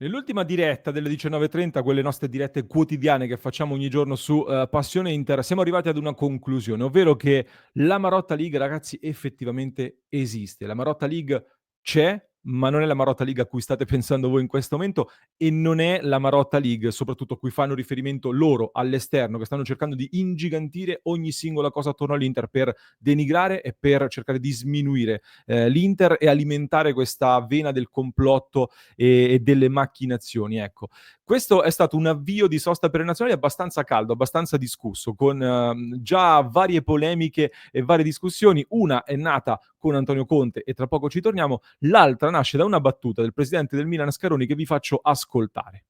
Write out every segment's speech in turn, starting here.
Nell'ultima diretta delle 19:30, quelle nostre dirette quotidiane che facciamo ogni giorno su Passione Inter, siamo arrivati ad una conclusione, ovvero che la Marotta League, ragazzi, effettivamente esiste. La Marotta League c'è, ma non è la Marotta League a cui state pensando voi in questo momento e non è la Marotta League, soprattutto a cui fanno riferimento loro all'esterno, che stanno cercando di ingigantire ogni singola cosa attorno all'Inter per denigrare e per cercare di sminuire l'Inter e alimentare questa vena del complotto e delle macchinazioni, ecco. Questo è stato un avvio di sosta per le nazionali abbastanza caldo, abbastanza discusso, con già varie polemiche e varie discussioni. Una è nata con Antonio Conte e tra poco ci torniamo, l'altra nasce da una battuta del presidente del Milan Scaroni che vi faccio ascoltare.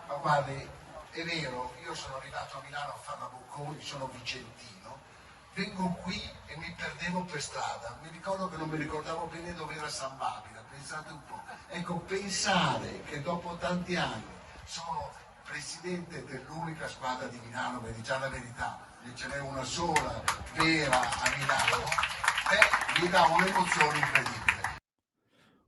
Ma guardi, è vero, io sono arrivato a Milano a fare la Bocconi, sono vicentino, vengo qui e mi perdevo per strada, mi ricordo che non mi ricordavo bene dove era San Babila, pensate un po'. Ecco, pensare che dopo tanti anni sono presidente dell'unica squadra di Milano, per dire la verità, e ce n'è una sola vera a Milano, mi dà un'emozione incredibile.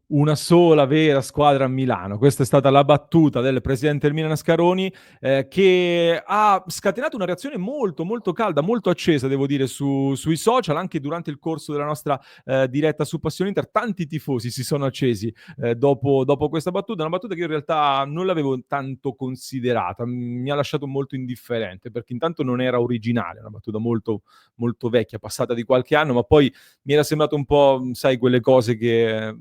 Una sola vera squadra a Milano. Questa è stata la battuta del presidente del Milan Scaroni, che ha scatenato una reazione molto, molto calda, molto accesa, devo dire, sui social, anche durante il corso della nostra diretta su Passione Inter. Tanti tifosi si sono accesi dopo questa battuta, una battuta che io in realtà non l'avevo tanto considerata, mi ha lasciato molto indifferente, perché intanto non era originale, una battuta molto, molto vecchia, passata di qualche anno, ma poi mi era sembrato un po', sai, quelle cose che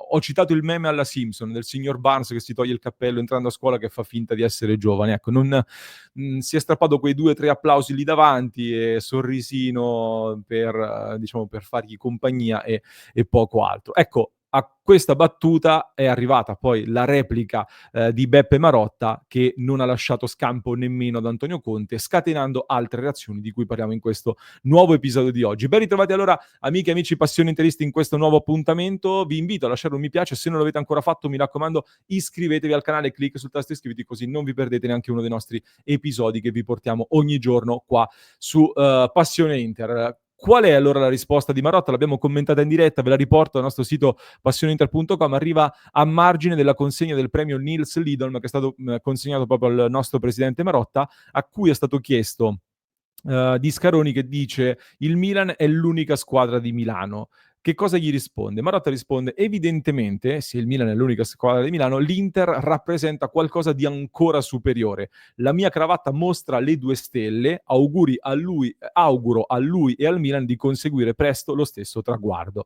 ho citato il meme alla Simpson del signor Barnes che si toglie il cappello entrando a scuola che fa finta di essere giovane. Ecco, non, si è strappato quei 2 o 3 applausi lì davanti e sorrisino per, diciamo, per fargli compagnia e poco altro. Ecco, a questa battuta è arrivata poi la replica di Beppe Marotta che non ha lasciato scampo nemmeno ad Antonio Conte, scatenando altre reazioni di cui parliamo in questo nuovo episodio di oggi. Ben ritrovati allora amiche e amici passioni interisti in questo nuovo appuntamento. Vi invito a lasciare un mi piace, se non l'avete ancora fatto mi raccomando iscrivetevi al canale, clic sul tasto iscriviti così non vi perdete neanche uno dei nostri episodi che vi portiamo ogni giorno qua su Passione Inter. Qual è allora la risposta di Marotta? L'abbiamo commentata in diretta, ve la riporto al nostro sito passioneinter.com, arriva a margine della consegna del premio Nils Lidholm che è stato consegnato proprio al nostro presidente Marotta, a cui è stato chiesto di Scaroni che dice il Milan è l'unica squadra di Milano. Che cosa gli risponde? Marotta risponde evidentemente, se il Milan è l'unica squadra di Milano, l'Inter rappresenta qualcosa di ancora superiore. La mia cravatta mostra le 2 stelle, auguro a lui e al Milan di conseguire presto lo stesso traguardo.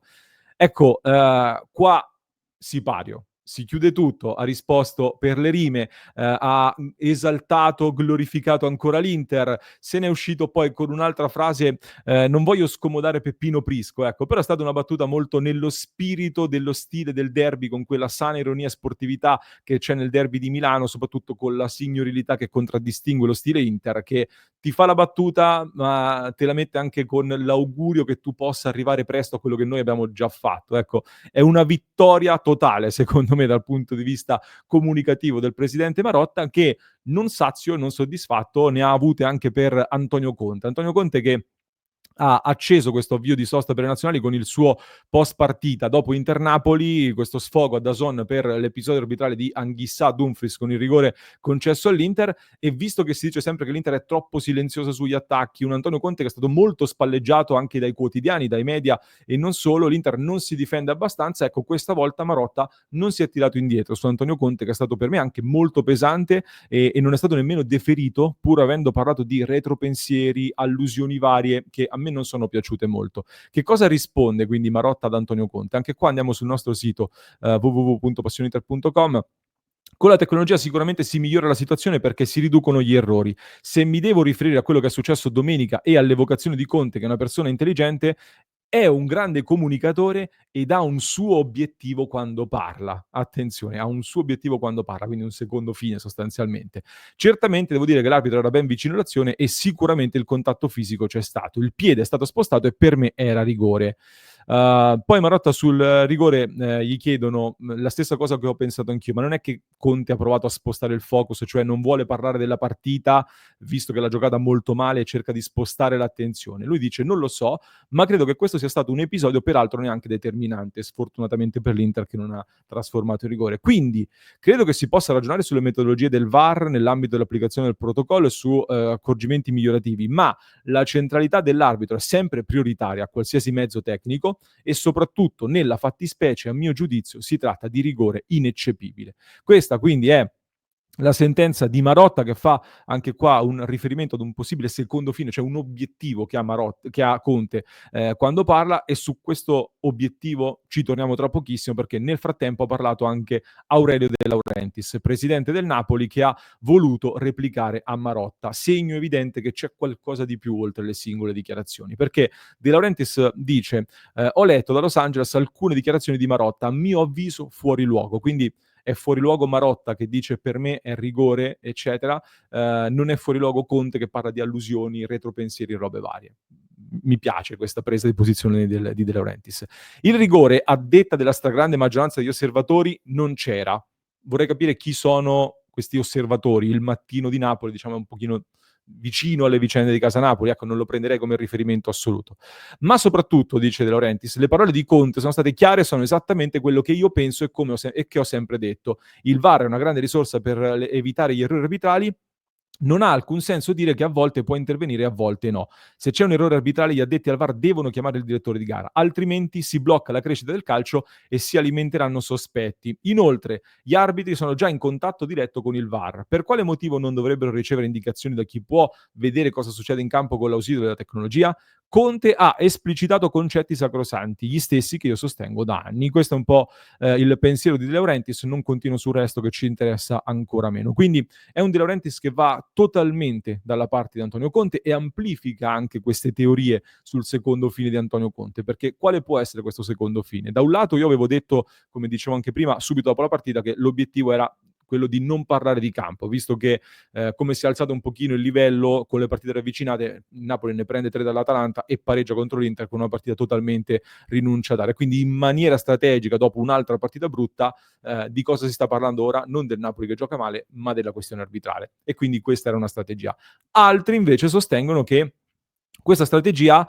Ecco, qua sipario. Si chiude tutto, ha risposto per le rime, ha esaltato, glorificato ancora l'Inter, se n'è uscito poi con un'altra frase, non voglio scomodare Peppino Prisco, ecco, però è stata una battuta molto nello spirito dello stile del derby, con quella sana ironia e sportività che c'è nel derby di Milano, soprattutto con la signorilità che contraddistingue lo stile Inter, che ti fa la battuta, ma te la mette anche con l'augurio che tu possa arrivare presto a quello che noi abbiamo già fatto. Ecco, è una vittoria totale, secondo me, dal punto di vista comunicativo del presidente Marotta, che non sazio e non soddisfatto ne ha avute anche per Antonio Conte. Antonio Conte che ha acceso questo avvio di sosta per le nazionali con il suo post partita dopo Inter-Napoli, questo sfogo a DAZN per l'episodio arbitrale di Anghissà-Dumfries con il rigore concesso all'Inter, e visto che si dice sempre che l'Inter è troppo silenziosa sugli attacchi, un Antonio Conte che è stato molto spalleggiato anche dai quotidiani, dai media e non solo, l'Inter non si difende abbastanza, ecco questa volta Marotta non si è tirato indietro su Antonio Conte che è stato per me anche molto pesante e non è stato nemmeno deferito pur avendo parlato di retropensieri, allusioni varie che a me non sono piaciute molto. Che cosa risponde quindi Marotta ad Antonio Conte? Anche qua andiamo sul nostro sito www.passioniter.com. Con la tecnologia sicuramente si migliora la situazione perché si riducono gli errori. Se mi devo riferire a quello che è successo domenica e all'evocazione di Conte, che è una persona intelligente, è un grande comunicatore ed ha un suo obiettivo quando parla. Attenzione, ha un suo obiettivo quando parla, quindi un secondo fine sostanzialmente. Certamente devo dire che l'arbitro era ben vicino all'azione e sicuramente il contatto fisico c'è stato. Il piede è stato spostato e per me era rigore. Poi Marotta sul rigore gli chiedono la stessa cosa che ho pensato anch'io, ma non è che Conte ha provato a spostare il focus, cioè non vuole parlare della partita, visto che l'ha giocata molto male e cerca di spostare l'attenzione. Lui dice non lo so, ma credo che questo sia stato un episodio peraltro neanche determinante, sfortunatamente per l'Inter che non ha trasformato il rigore. Quindi credo che si possa ragionare sulle metodologie del VAR nell'ambito dell'applicazione del protocollo e su accorgimenti migliorativi, ma la centralità dell'arbitro è sempre prioritaria a qualsiasi mezzo tecnico e soprattutto nella fattispecie, a mio giudizio, si tratta di rigore ineccepibile. Questa quindi è la sentenza di Marotta, che fa anche qua un riferimento ad un possibile secondo fine, cioè un obiettivo che ha, che ha Conte quando parla, e su questo obiettivo ci torniamo tra pochissimo, perché nel frattempo ha parlato anche Aurelio De Laurentiis, presidente del Napoli, che ha voluto replicare a Marotta, segno evidente che c'è qualcosa di più oltre le singole dichiarazioni, perché De Laurentiis dice ho letto da Los Angeles alcune dichiarazioni di Marotta, a mio avviso fuori luogo, quindi è fuori luogo Marotta che dice per me è rigore, eccetera, non è fuori luogo Conte che parla di allusioni, retropensieri e robe varie. Mi piace questa presa di posizione di De Laurentiis. Il rigore, a detta della stragrande maggioranza degli osservatori, non c'era. Vorrei capire chi sono questi osservatori. Il Mattino di Napoli, diciamo, è un pochino vicino alle vicende di Casa Napoli, ecco, non lo prenderei come riferimento assoluto. Ma soprattutto, dice De Laurentiis, le parole di Conte sono state chiare e sono esattamente quello che io penso e, e che ho sempre detto. Il VAR è una grande risorsa per evitare gli errori arbitrali. Non ha alcun senso dire che a volte può intervenire e a volte no. Se c'è un errore arbitrale, gli addetti al VAR devono chiamare il direttore di gara, altrimenti si blocca la crescita del calcio e si alimenteranno sospetti. Inoltre, gli arbitri sono già in contatto diretto con il VAR. Per quale motivo non dovrebbero ricevere indicazioni da chi può vedere cosa succede in campo con l'ausilio della tecnologia? Conte ha esplicitato concetti sacrosanti, gli stessi che io sostengo da anni. Questo è un po' il pensiero di De Laurentiis, non continuo sul resto che ci interessa ancora meno. Quindi è un De Laurentiis che va totalmente dalla parte di Antonio Conte e amplifica anche queste teorie sul secondo fine di Antonio Conte, perché quale può essere questo secondo fine? Da un lato io avevo detto, come dicevo anche prima, subito dopo la partita, che l'obiettivo era quello di non parlare di campo, visto che come si è alzato un pochino il livello con le partite ravvicinate, Napoli ne prende 3 dall'Atalanta e pareggia contro l'Inter con una partita totalmente rinunciataria. Quindi in maniera strategica, dopo un'altra partita brutta, di cosa si sta parlando ora? Non del Napoli che gioca male, ma della questione arbitrale. E quindi questa era una strategia. Altri invece sostengono che questa strategia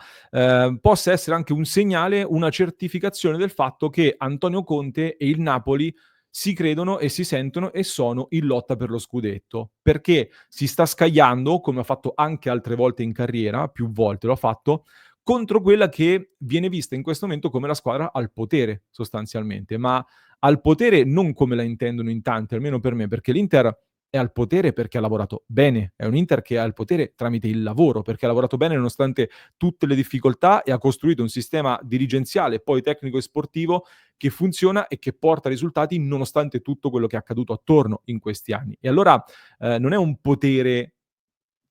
possa essere anche un segnale, una certificazione del fatto che Antonio Conte e il Napoli si credono e si sentono e sono in lotta per lo scudetto, perché si sta scagliando, come ha fatto anche altre volte in carriera, più volte lo ha fatto, contro quella che viene vista in questo momento come la squadra al potere, sostanzialmente, ma al potere non come la intendono in tanti, almeno per me, perché l'Inter è al potere perché ha lavorato bene, è un Inter che è al potere tramite il lavoro, perché ha lavorato bene nonostante tutte le difficoltà e ha costruito un sistema dirigenziale, poi tecnico e sportivo che funziona e che porta risultati nonostante tutto quello che è accaduto attorno in questi anni. E allora non è un potere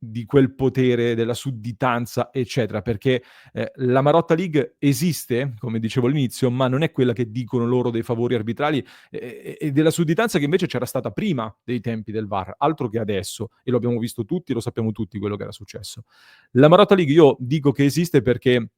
di quel potere della sudditanza, eccetera, perché la Marotta League esiste, come dicevo all'inizio, ma non è quella che dicono loro dei favori arbitrali e della sudditanza che invece c'era stata prima dei tempi del VAR, altro che adesso, e lo abbiamo visto tutti, lo sappiamo tutti quello che era successo. La Marotta League io dico che esiste perché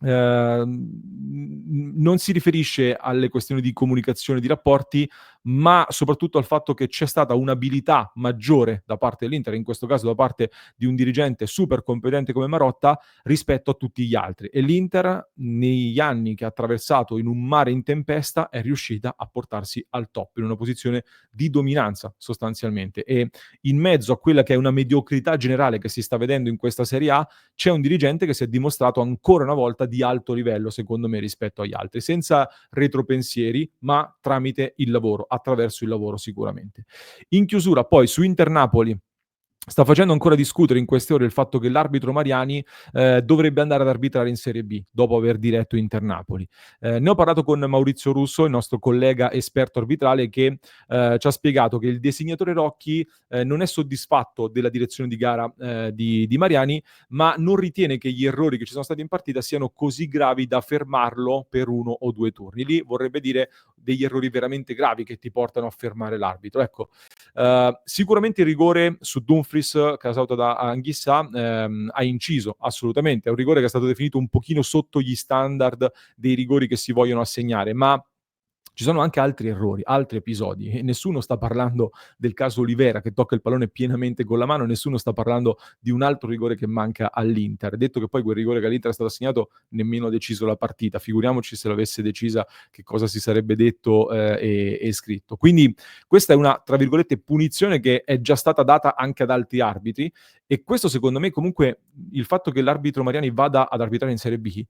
non si riferisce alle questioni di comunicazione, di rapporti, ma soprattutto al fatto che c'è stata un'abilità maggiore da parte dell'Inter, in questo caso da parte di un dirigente super competente come Marotta, rispetto a tutti gli altri. E l'Inter, negli anni che ha attraversato in un mare in tempesta, è riuscita a portarsi al top, in una posizione di dominanza sostanzialmente. E in mezzo a quella che è una mediocrità generale che si sta vedendo in questa Serie A, c'è un dirigente che si è dimostrato ancora una volta di alto livello, secondo me, rispetto agli altri, senza retropensieri, ma tramite il lavoro, attraverso il lavoro sicuramente. In chiusura, poi su Inter Napoli, sta facendo ancora discutere in queste ore il fatto che l'arbitro Mariani dovrebbe andare ad arbitrare in Serie B dopo aver diretto Inter Napoli. Ne ho parlato con Maurizio Russo, il nostro collega esperto arbitrale, che ci ha spiegato che il designatore Rocchi non è soddisfatto della direzione di gara di Mariani, ma non ritiene che gli errori che ci sono stati in partita siano così gravi da fermarlo per 1 o 2 turni. Lì vorrebbe dire degli errori veramente gravi che ti portano a fermare l'arbitro. Ecco, sicuramente il rigore su Dumfries Dumfries, causato da Anguissa, ha inciso assolutamente. È un rigore che è stato definito un pochino sotto gli standard dei rigori che si vogliono assegnare, ma ci sono anche altri errori, altri episodi, e nessuno sta parlando del caso Olivera che tocca il pallone pienamente con la mano, nessuno sta parlando di un altro rigore che manca all'Inter. Detto che poi quel rigore che all'Inter è stato assegnato nemmeno ha deciso la partita, figuriamoci se l'avesse decisa che cosa si sarebbe detto e scritto. Quindi questa è una, tra virgolette, punizione che è già stata data anche ad altri arbitri, e questo secondo me comunque, il fatto che l'arbitro Mariani vada ad arbitrare in Serie B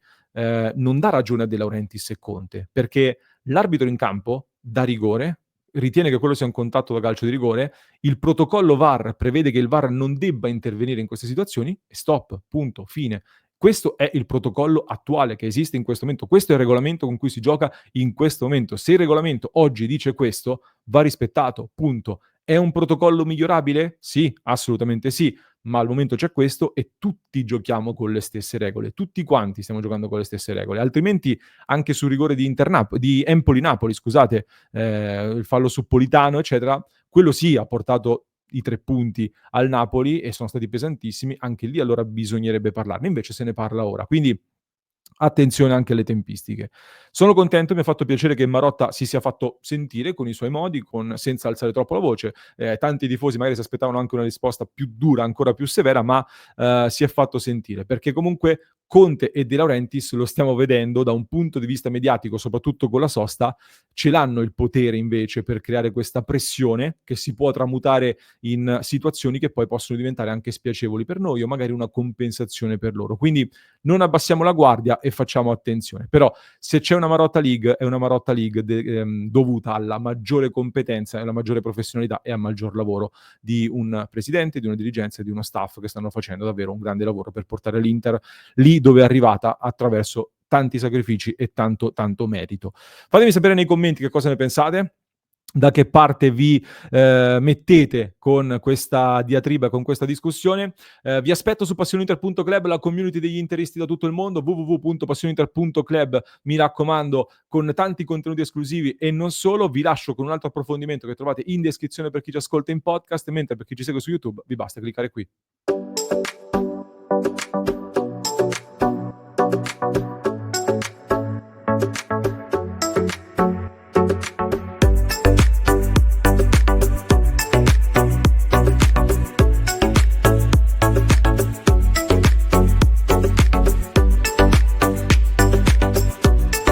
non dà ragione a De Laurentiis e Conte, perché l'arbitro in campo dà rigore, ritiene che quello sia un contatto da calcio di rigore, il protocollo VAR prevede che il VAR non debba intervenire in queste situazioni e stop, punto, fine. Questo è il protocollo attuale che esiste in questo momento, questo è il regolamento con cui si gioca in questo momento. Se il regolamento oggi dice questo, va rispettato, punto. È un protocollo migliorabile? Sì, assolutamente sì, ma al momento c'è questo e tutti giochiamo con le stesse regole, tutti quanti stiamo giocando con le stesse regole, altrimenti anche sul rigore di Empoli-Napoli, scusate, il fallo su Politano, eccetera, quello sì ha portato i 3 punti al Napoli e sono stati pesantissimi, anche lì allora bisognerebbe parlarne, invece se ne parla ora. Quindi attenzione anche alle tempistiche. Sono contento, mi ha fatto piacere che Marotta si sia fatto sentire con i suoi modi, senza alzare troppo la voce. Tanti tifosi magari si aspettavano anche una risposta più dura, ancora più severa, ma si è fatto sentire, perché comunque Conte e De Laurentiis, lo stiamo vedendo da un punto di vista mediatico, soprattutto con la sosta, ce l'hanno il potere invece per creare questa pressione che si può tramutare in situazioni che poi possono diventare anche spiacevoli per noi o magari una compensazione per loro. Quindi non abbassiamo la guardia e facciamo attenzione. Però se c'è una Marotta League, è una Marotta League dovuta alla maggiore competenza e alla maggiore professionalità e al maggior lavoro di un presidente, di una dirigenza e di uno staff che stanno facendo davvero un grande lavoro per portare l'Inter lì dove è arrivata attraverso tanti sacrifici e tanto tanto merito. Fatemi sapere nei commenti che cosa ne pensate, da che parte vi mettete con questa diatriba, con questa discussione. Vi aspetto su passioninter.club, la community degli interisti da tutto il mondo, www.passioninter.club, mi raccomando, con tanti contenuti esclusivi e non solo. Vi lascio con un altro approfondimento che trovate in descrizione per chi ci ascolta in podcast, mentre per chi ci segue su YouTube vi basta cliccare qui.